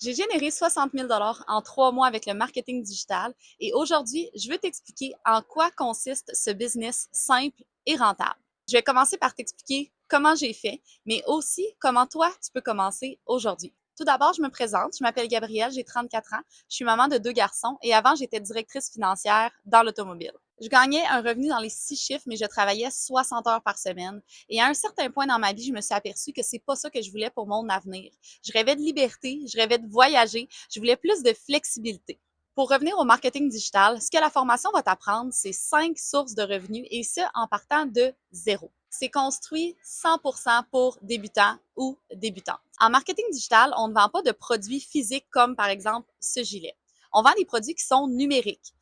J'ai généré 60 000 en 3 mois avec le marketing digital et aujourd'hui, je veux t'expliquer en quoi consiste ce business simple et rentable. Je vais commencer par t'expliquer comment j'ai fait, mais aussi comment toi, tu peux commencer aujourd'hui. Tout d'abord, je me présente. Je m'appelle Gabrielle, j'ai 34 ans. Je suis maman de 2 garçons et avant, j'étais directrice financière dans l'automobile. Je gagnais un revenu dans les 6 chiffres, mais je travaillais 60 heures par semaine. Et à un certain point dans ma vie, je me suis aperçue que c'est pas ça que je voulais pour mon avenir. Je rêvais de liberté, je rêvais de voyager, je voulais plus de flexibilité. Pour revenir au marketing digital, ce que la formation va t'apprendre, c'est 5 sources de revenus et ce, en partant de zéro. C'est construit 100% pour débutants ou débutantes. En marketing digital, on ne vend pas de produits physiques comme par exemple ce gilet. On vend des produits qui sont numériques.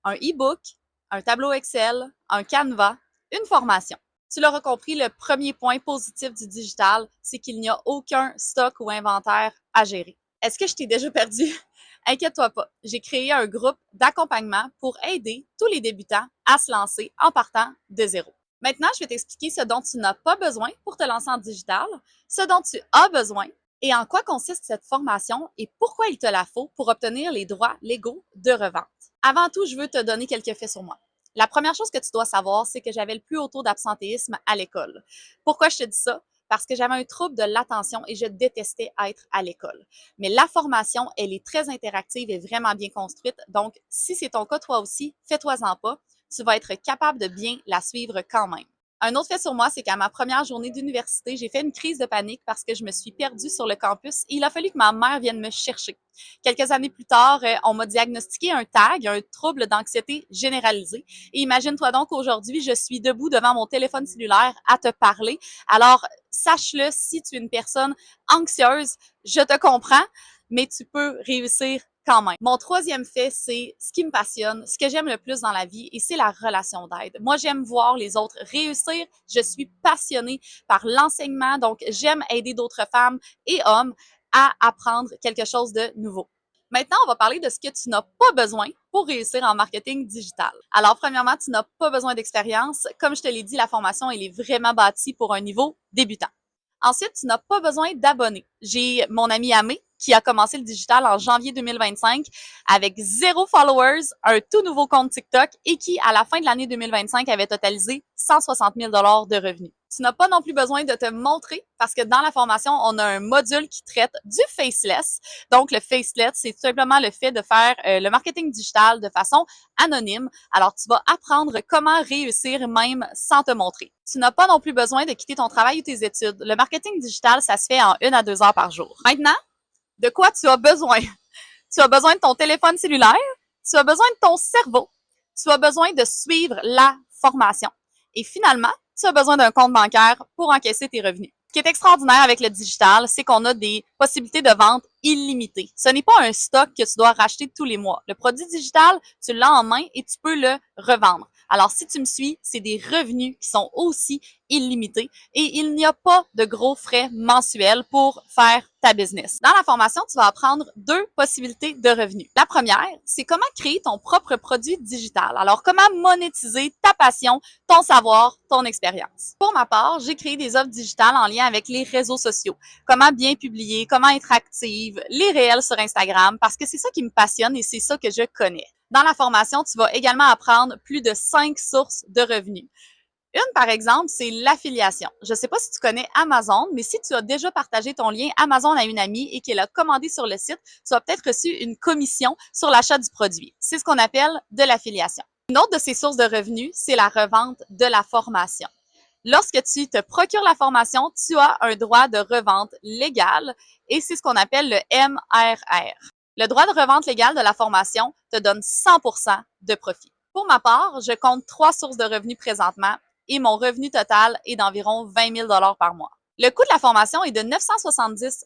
Un e-book, un tableau Excel, un Canva, une formation. Tu l'auras compris, le premier point positif du digital, c'est qu'il n'y a aucun stock ou inventaire à gérer. Est-ce que je t'ai déjà perdu? Inquiète-toi pas, j'ai créé un groupe d'accompagnement pour aider tous les débutants à se lancer en partant de zéro. Maintenant, je vais t'expliquer ce dont tu n'as pas besoin pour te lancer en digital, ce dont tu as besoin et en quoi consiste cette formation et pourquoi il te la faut pour obtenir les droits légaux de revente. Avant tout, je veux te donner quelques faits sur moi. La première chose que tu dois savoir, c'est que j'avais le plus haut taux d'absentéisme à l'école. Pourquoi je te dis ça? Parce que j'avais un trouble de l'attention et je détestais être à l'école. Mais la formation, elle est très interactive et vraiment bien construite. Donc, si c'est ton cas toi aussi, fais-toi-en pas. Tu vas être capable de bien la suivre quand même. Un autre fait sur moi, c'est qu'à ma première journée d'université, j'ai fait une crise de panique parce que je me suis perdue sur le campus et il a fallu que ma mère vienne me chercher. Quelques années plus tard, on m'a diagnostiqué un TAG, un trouble d'anxiété généralisée. Et imagine-toi donc qu'aujourd'hui, je suis debout devant mon téléphone cellulaire à te parler. Alors, sache-le, si tu es une personne anxieuse, je te comprends, mais tu peux réussir quand même. Mon troisième fait, c'est ce qui me passionne, ce que j'aime le plus dans la vie, et c'est la relation d'aide. Moi, j'aime voir les autres réussir. Je suis passionnée par l'enseignement, donc j'aime aider d'autres femmes et hommes à apprendre quelque chose de nouveau. Maintenant, on va parler de ce que tu n'as pas besoin pour réussir en marketing digital. Alors, premièrement, tu n'as pas besoin d'expérience. Comme je te l'ai dit, la formation, elle est vraiment bâtie pour un niveau débutant. Ensuite, tu n'as pas besoin d'abonnés. J'ai mon ami Amé qui a commencé le digital en janvier 2025 avec 0 followers, un tout nouveau compte TikTok et qui, à la fin de l'année 2025, avait totalisé 160 000 de revenus. Tu n'as pas non plus besoin de te montrer parce que dans la formation, on a un module qui traite du faceless. Donc, le faceless, c'est tout simplement le fait de faire le marketing digital de façon anonyme. Alors, tu vas apprendre comment réussir même sans te montrer. Tu n'as pas non plus besoin de quitter ton travail ou tes études. Le marketing digital, ça se fait en 1 à 2 heures par jour. Maintenant, de quoi tu as besoin? Tu as besoin de ton téléphone cellulaire, tu as besoin de ton cerveau, tu as besoin de suivre la formation. Et finalement, tu as besoin d'un compte bancaire pour encaisser tes revenus. Ce qui est extraordinaire avec le digital, c'est qu'on a des possibilités de vente illimitées. Ce n'est pas un stock que tu dois racheter tous les mois. Le produit digital, tu l'as en main et tu peux le revendre. Alors, si tu me suis, c'est des revenus qui sont aussi illimités et il n'y a pas de gros frais mensuels pour faire ta business. Dans la formation, tu vas apprendre 2 possibilités de revenus. La première, c'est comment créer ton propre produit digital. Alors, comment monétiser ta passion, ton savoir, ton expérience. Pour ma part, j'ai créé des offres digitales en lien avec les réseaux sociaux. Comment bien publier, comment être active, les réels sur Instagram, parce que c'est ça qui me passionne et c'est ça que je connais. Dans la formation, tu vas également apprendre plus de 5 sources de revenus. Une, par exemple, c'est l'affiliation. Je ne sais pas si tu connais Amazon, mais si tu as déjà partagé ton lien Amazon à une amie et qu'elle a commandé sur le site, tu as peut-être reçu une commission sur l'achat du produit. C'est ce qu'on appelle de l'affiliation. Une autre de ces sources de revenus, c'est la revente de la formation. Lorsque tu te procures la formation, tu as un droit de revente légal et c'est ce qu'on appelle le MRR. Le droit de revente légal de la formation te donne 100% de profit. Pour ma part, je compte 3 sources de revenus présentement et mon revenu total est d'environ 20 000 par mois. Le coût de la formation est de 970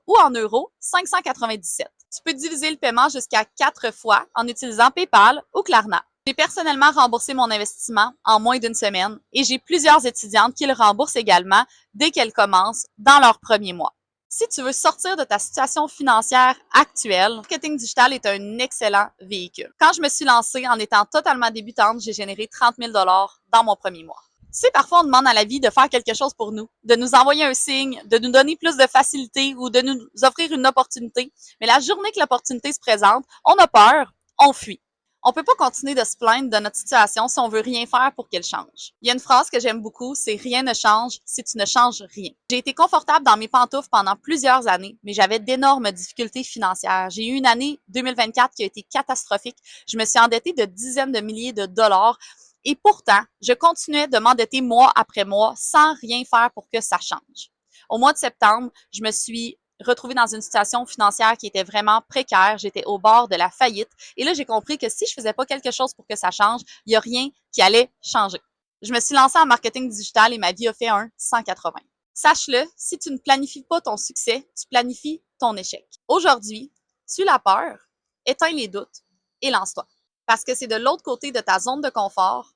ou en euros 597. Tu peux diviser le paiement jusqu'à 4 fois en utilisant PayPal ou Klarna. J'ai personnellement remboursé mon investissement en moins d'une semaine et j'ai plusieurs étudiantes qui le remboursent également dès qu'elles commencent dans leur premier mois. Si tu veux sortir de ta situation financière actuelle, le marketing digital est un excellent véhicule. Quand je me suis lancée en étant totalement débutante, j'ai généré 30 000 dans mon premier mois. Tu sais, parfois, on demande à la vie de faire quelque chose pour nous, de nous envoyer un signe, de nous donner plus de facilité ou de nous offrir une opportunité. Mais la journée que l'opportunité se présente, on a peur, on fuit. On peut pas continuer de se plaindre de notre situation si on veut rien faire pour qu'elle change. Il y a une phrase que j'aime beaucoup, c'est rien ne change si tu ne changes rien. J'ai été confortable dans mes pantoufles pendant plusieurs années, mais j'avais d'énormes difficultés financières. J'ai eu une année 2024 qui a été catastrophique. Je me suis endettée de dizaines de milliers de dollars et pourtant, je continuais de m'endetter mois après mois sans rien faire pour que ça change. Au mois de septembre, je me suis retrouvée dans une situation financière qui était vraiment précaire. J'étais au bord de la faillite. Et là, j'ai compris que si je faisais pas quelque chose pour que ça change, il n'y a rien qui allait changer. Je me suis lancée en marketing digital et ma vie a fait un 180. Sache-le, si tu ne planifies pas ton succès, tu planifies ton échec. Aujourd'hui, tue la peur, éteins les doutes et lance-toi. Parce que c'est de l'autre côté de ta zone de confort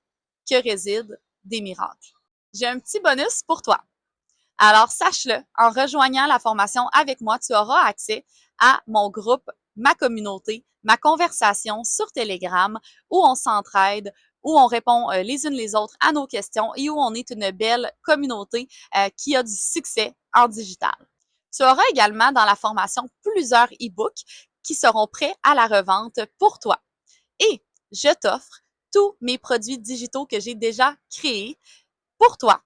que résident des miracles. J'ai un petit bonus pour toi. Alors, sache-le, en rejoignant la formation avec moi, tu auras accès à mon groupe, ma communauté, ma conversation sur Telegram, où on s'entraide, où on répond les unes les autres à nos questions et où on est une belle communauté qui a du succès en digital. Tu auras également dans la formation plusieurs e-books qui seront prêts à la revente pour toi. Et je t'offre tous mes produits digitaux que j'ai déjà créés pour toi,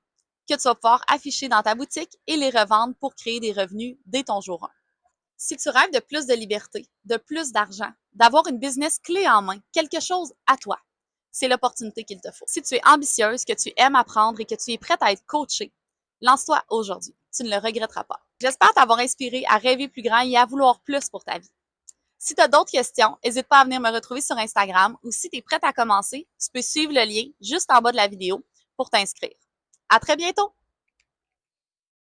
que tu vas pouvoir afficher dans ta boutique et les revendre pour créer des revenus dès ton jour 1. Si tu rêves de plus de liberté, de plus d'argent, d'avoir une business clé en main, quelque chose à toi, c'est l'opportunité qu'il te faut. Si tu es ambitieuse, que tu aimes apprendre et que tu es prête à être coachée, lance-toi aujourd'hui. Tu ne le regretteras pas. J'espère t'avoir inspiré à rêver plus grand et à vouloir plus pour ta vie. Si tu as d'autres questions, n'hésite pas à venir me retrouver sur Instagram ou si tu es prête à commencer, tu peux suivre le lien juste en bas de la vidéo pour t'inscrire. À très bientôt!